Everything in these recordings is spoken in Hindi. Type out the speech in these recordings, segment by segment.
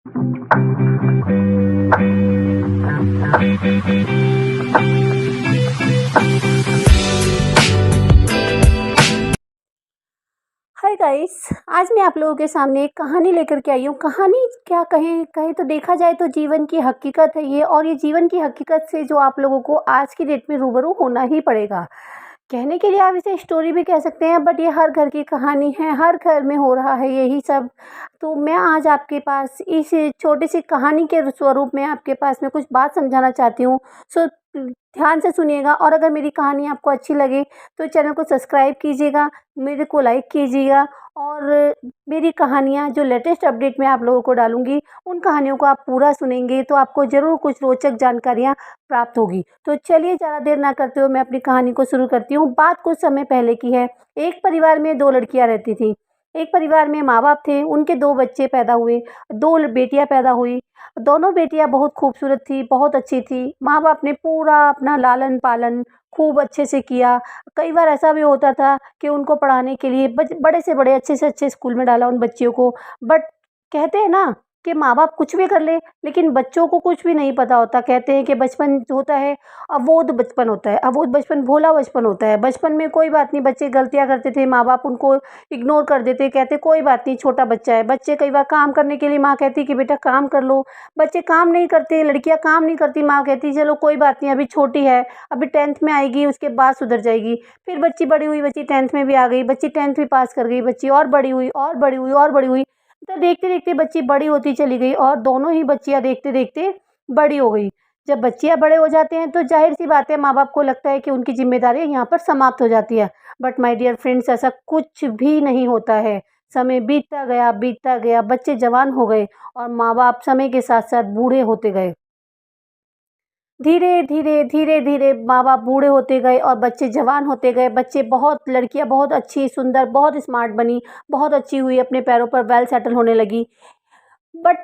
Hi guys. आज मैं आप लोगों के सामने एक कहानी लेकर के आई हूँ। कहानी क्या कहें कहें तो देखा जाए तो जीवन की हकीकत है ये, और ये जीवन की हकीकत से जो आप लोगों को आज की डेट में रूबरू होना ही पड़ेगा। कहने के लिए आप इसे स्टोरी भी कह सकते हैं, बट ये हर घर की कहानी है, हर घर में हो रहा है यही सब। तो मैं आज आपके पास इस छोटी सी कहानी के स्वरूप में आपके पास में कुछ बात समझाना चाहती हूँ। सो ध्यान से सुनिएगा, और अगर मेरी कहानी आपको अच्छी लगे तो चैनल को सब्सक्राइब कीजिएगा, मेरे को लाइक कीजिएगा, और मेरी कहानियाँ जो लेटेस्ट अपडेट मैं आप लोगों को डालूँगी, उन कहानियों को आप पूरा सुनेंगे तो आपको ज़रूर कुछ रोचक जानकारियाँ प्राप्त होगी। तो चलिए ज़्यादा देर ना करते हुए मैं अपनी कहानी को शुरू करती हूँ। बात कुछ समय पहले की है। एक परिवार में 2 लड़कियाँ रहती थीं। एक परिवार में माँ-बाप थे, उनके 2 बच्चे पैदा हुए, 2 बेटियाँ पैदा हुई। दोनों बेटियाँ बहुत खूबसूरत थी, बहुत अच्छी थी। माँ-बाप ने पूरा अपना लालन-पालन खूब अच्छे से किया। कई बार ऐसा भी होता था कि उनको पढ़ाने के लिए बड़े से बड़े, अच्छे से अच्छे स्कूल में डाला उन बच्चियों को। बट कहते हैं ना कि माँ-बाप कुछ भी कर ले, लेकिन बच्चों को कुछ भी नहीं पता होता। कहते हैं कि बचपन जो होता है, अबोध बचपन होता है। अबोध बचपन भोला बचपन होता है। बचपन में कोई बात नहीं, बच्चे गलतियाँ करते थे, माँ-बाप उनको इग्नोर कर देते, कहते कोई बात नहीं, छोटा बच्चा है। बच्चे कई बार काम करने के लिए माँ कहती कि बेटा काम कर लो। बच्चे काम नहीं करते, लड़कियाँ काम नहीं करती, माँ कहती चलो कोई बात नहीं, अभी छोटी है, अभी 10th में आएगी, उसके बाद सुधर जाएगी। फिर बच्ची बड़ी हुई, बच्ची 10th में भी आ गई, बच्ची 10th भी पास कर गई, बच्ची और बड़ी हुई और बड़ी हुई और बड़ी हुई। तो देखते-देखते बच्ची बड़ी होती चली गई, और दोनों ही बच्चियाँ देखते-देखते बड़ी हो गई। जब बच्चियाँ बड़े हो जाते हैं तो ज़ाहिर-सी बात है, माँ-बाप को लगता है कि उनकी ज़िम्मेदारी यहाँ पर समाप्त हो जाती है। बट माय डियर फ्रेंड्स, ऐसा कुछ भी नहीं होता है। समय बीतता गया, बच्चे जवान हो गए और माँ-बाप समय के साथ-साथ बूढ़े होते गए। धीरे-धीरे, धीरे-धीरे माँ-बाप बूढ़े होते गए और बच्चे जवान होते गए। बच्चे बहुत लड़कियाँ बहुत अच्छी, सुंदर, बहुत स्मार्ट बनी, बहुत अच्छी हुई, अपने पैरों पर वेल सेटल होने लगी। बट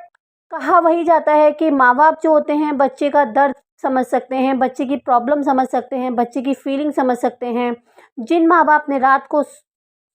कहा वही जाता है कि माँ-बाप जो होते हैं बच्चे का दर्द समझ सकते हैं, बच्चे की प्रॉब्लम समझ सकते हैं, बच्चे की फीलिंग समझ सकते हैं। जिन माँ-बाप ने रात को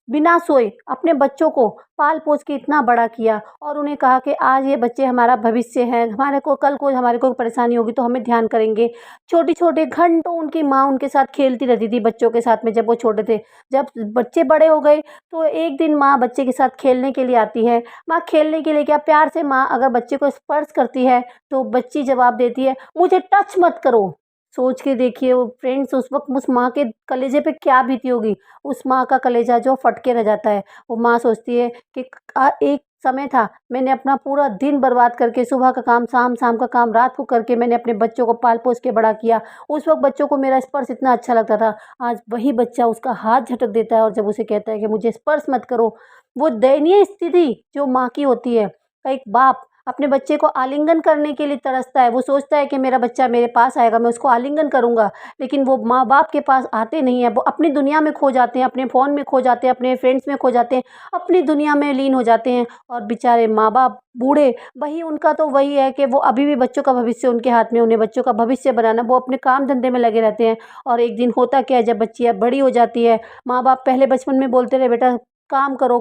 बिना सोए अपने बच्चों को पाल-पोस के इतना बड़ा किया और उन्हें कहा कि आज ये बच्चे हमारा भविष्य हैं, हमारे को कल को हमारे को परेशानी होगी तो हमें ध्यान करेंगे। छोटे-छोटे घंटों उनकी माँ उनके साथ खेलती रहती थी बच्चों के साथ में, जब वो छोटे थे। जब बच्चे बड़े हो गए तो एक दिन माँ बच्चे के साथ खेलने के लिए आती है। माँ खेलने के लिए क्या, प्यार से माँ अगर बच्चे को स्पर्श करती है तो बच्ची जवाब देती है, मुझे टच मत करो। सोच के देखिए वो फ्रेंड्स, उस वक़्त उस माँ के कलेजे पे क्या बीती होगी। उस माँ का कलेजा जो फट के रह जाता है। वो माँ सोचती है कि एक समय था, मैंने अपना पूरा दिन बर्बाद करके सुबह का काम शाम, शाम का काम रात को करके मैंने अपने बच्चों को पाल-पोस के बड़ा किया। उस वक़्त बच्चों को मेरा स्पर्श इतना अच्छा लगता था। आज वही बच्चा उसका हाथ झटक देता है और जब उसे कहता है कि मुझे स्पर्श मत करो, वो दयनीय स्थिति जो माँ की होती है। एक बाप अपने बच्चे को आलिंगन करने के लिए तरसता है। वो सोचता है कि मेरा बच्चा मेरे पास आएगा, मैं उसको आलिंगन करूँगा, लेकिन वो माँ-बाप के पास आते नहीं हैं। वो अपनी दुनिया में खो जाते हैं, अपने फ़ोन में खो जाते हैं, अपने फ्रेंड्स में खो जाते हैं, अपनी दुनिया में लीन हो जाते हैं। और बेचारे माँ-बाप बूढ़े, वही उनका तो वही है कि वो अभी भी बच्चों का भविष्य उनके हाथ में, उन्हें बच्चों का भविष्य बनाना, वो अपने काम-धंधे में लगे रहते हैं। और एक दिन होता क्या है, जब बच्चियाँ बड़ी हो जाती है, माँ-बाप पहले बचपन में बोलते रहे बेटा काम करो,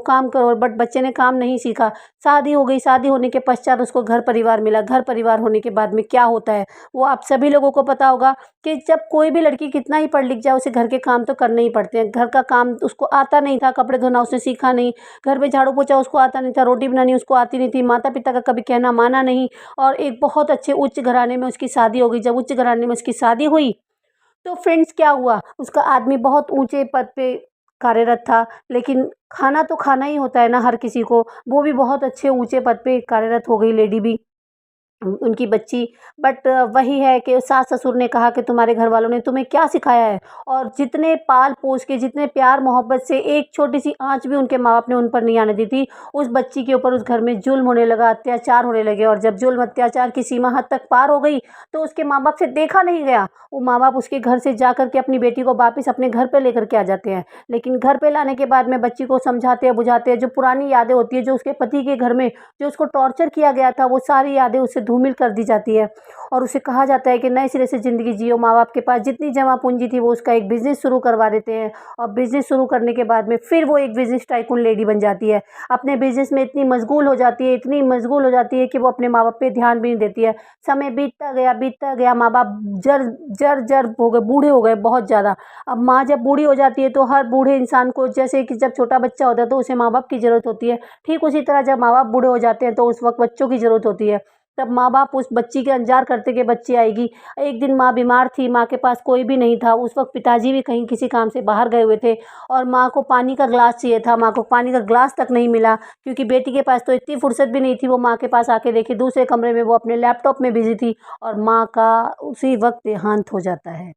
बट बच्चे ने काम नहीं सीखा। शादी हो गई, शादी होने के पश्चात उसको घर परिवार मिला। घर परिवार होने के बाद में क्या होता है, वो आप सभी लोगों को पता होगा कि जब कोई भी लड़की कितना ही पढ़ लिख जाए, उसे घर के काम तो करने ही पड़ते हैं। घर का काम उसको आता नहीं था, कपड़े धोना उसने सीखा नहीं, घर में झाड़ू पोछा उसको आता नहीं था, रोटी बनानी उसको आती नहीं थी, माता-पिता का कभी कहना माना नहीं, और एक बहुत अच्छे उच्च घराने में उसकी शादी हो गई। जब उच्च घराने में उसकी शादी हुई तो फ्रेंड्स क्या हुआ, उसका आदमी बहुत ऊँचे पद पे कार्यरत था, लेकिन खाना तो खाना ही होता है ना हर किसी को। वो भी बहुत अच्छे ऊँचे पद पे कार्यरत हो गई लेडी भी, उनकी बच्ची। बट वही है कि सास-ससुर ने कहा कि तुम्हारे घर वालों ने तुम्हें क्या सिखाया है, और जितने पाल-पोस के, जितने प्यार-मोहब्बत से एक छोटी-सी आँच भी उनके माँ-बाप ने उन पर नहीं आने दी थी, उस बच्ची के ऊपर उस घर में ज़ुल्म होने लगा, अत्याचार होने लगे। और जब ज़ुल्म अत्याचार की सीमा हद तक पार हो गई, तो उसके माँ-बाप से देखा नहीं गया। वो माँ-बाप उसके घर से जा कर के अपनी बेटी को वापस अपने घर पे लेकर के आ जाते हैं। लेकिन घर पे लाने के बाद में बच्ची को समझाते हैं, बुझाते हैं, जो पुरानी यादें होती हैं, जो उसके पति के घर में जो उसको टॉर्चर किया गया था, वो सारी यादें उससे धूमिल कर दी जाती है और उसे कहा जाता है कि नए सिरे से ज़िंदगी जियो। माँ बाप के पास जितनी जमा पूंजी थी वो उसका एक बिज़नेस शुरू करवा देते हैं और बिज़नेस शुरू करने के बाद में फिर वो एक बिज़नेस टाइकून लेडी बन जाती है। अपने बिज़नेस में इतनी मशगूल हो जाती है, इतनी मशगूल हो जाती है कि वो अपने माँ बाप पे ध्यान भी नहीं देती है। समय बीतता गया, माँ बाप जर हो गए, बूढ़े हो गए बहुत ज़्यादा। अब माँ जब बूढ़ी हो जाती है तो हर बूढ़े इंसान को, जैसे कि जब छोटा बच्चा होता है तो उसे माँ बाप की ज़रूरत होती है, ठीक उसी तरह जब माँ बाप बूढ़े हो जाते हैं तो उस वक्त बच्चों की ज़रूरत होती है। तब माँ बाप उस बच्ची का इंतजार करते कि बच्ची आएगी। एक दिन माँ बीमार थी, माँ के पास कोई भी नहीं था। उस वक्त पिताजी भी कहीं किसी काम से बाहर गए हुए थे और माँ को पानी का ग्लास चाहिए था। माँ को पानी का ग्लास तक नहीं मिला क्योंकि बेटी के पास तो इतनी फुर्सत भी नहीं थी। वो माँ के पास आके देखी, दूसरे कमरे में वो अपने लैपटॉप में बिजी थी और माँ का उसी वक्त देहांत हो जाता है।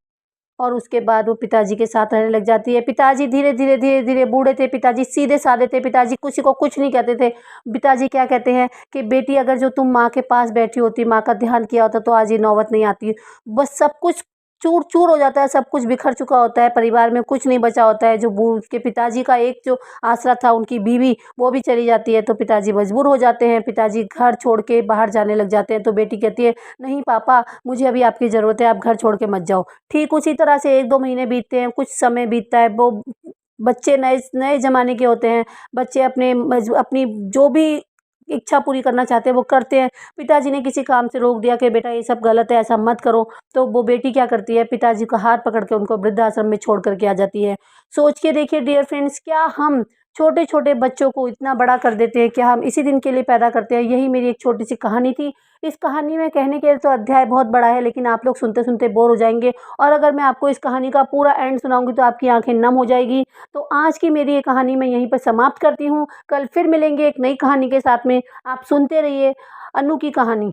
और उसके बाद वो पिताजी के साथ रहने लग जाती है। पिताजी धीरे धीरे बूढ़े थे। पिताजी सीधे साधे थे। पिताजी किसी को कुछ नहीं कहते थे। पिताजी क्या कहते हैं कि बेटी, अगर जो तुम माँ के पास बैठी होती, माँ का ध्यान किया होता तो आज ये नौबत नहीं आती। बस सब कुछ चूर चूर हो जाता है, सब कुछ बिखर चुका होता है, परिवार में कुछ नहीं बचा होता है। जो बूढ़ के पिताजी का एक जो आसरा था, उनकी बीवी, वो भी चली जाती है तो पिताजी मजबूर हो जाते हैं। पिताजी घर छोड़ के बाहर जाने लग जाते हैं तो बेटी कहती है, नहीं पापा, मुझे अभी आपकी ज़रूरत है, आप घर छोड़ के मत जाओ। ठीक उसी तरह से 1-2 महीने बीतते हैं, कुछ समय बीतता है। वो बच्चे नए नए ज़माने के होते हैं। बच्चे अपनी जो भी इच्छा पूरी करना चाहते हैं वो करते हैं। पिताजी ने किसी काम से रोक दिया कि बेटा ये सब गलत है, ऐसा मत करो, तो वो बेटी क्या करती है, पिताजी का हाथ पकड़ के उनको वृद्धाश्रम में छोड़ कर के आ जाती है। सोच के देखिए डियर फ्रेंड्स, क्या हम छोटे-छोटे बच्चों को इतना बड़ा कर देते हैं? क्या हम इसी दिन के लिए पैदा करते हैं? यही मेरी एक छोटी-सी कहानी थी। इस कहानी में कहने के लिए तो अध्याय बहुत बड़ा है, लेकिन आप लोग सुनते-सुनते बोर हो जाएँगे और अगर मैं आपको इस कहानी का पूरा एंड सुनाऊँगी तो आपकी आँखें नम हो जाएगी। तो आज की मेरी ये कहानी मैं यहीं पर समाप्त करती हूँ। कल फिर मिलेंगे एक नई कहानी के साथ में। आप सुनते रहिए अनु की कहानी।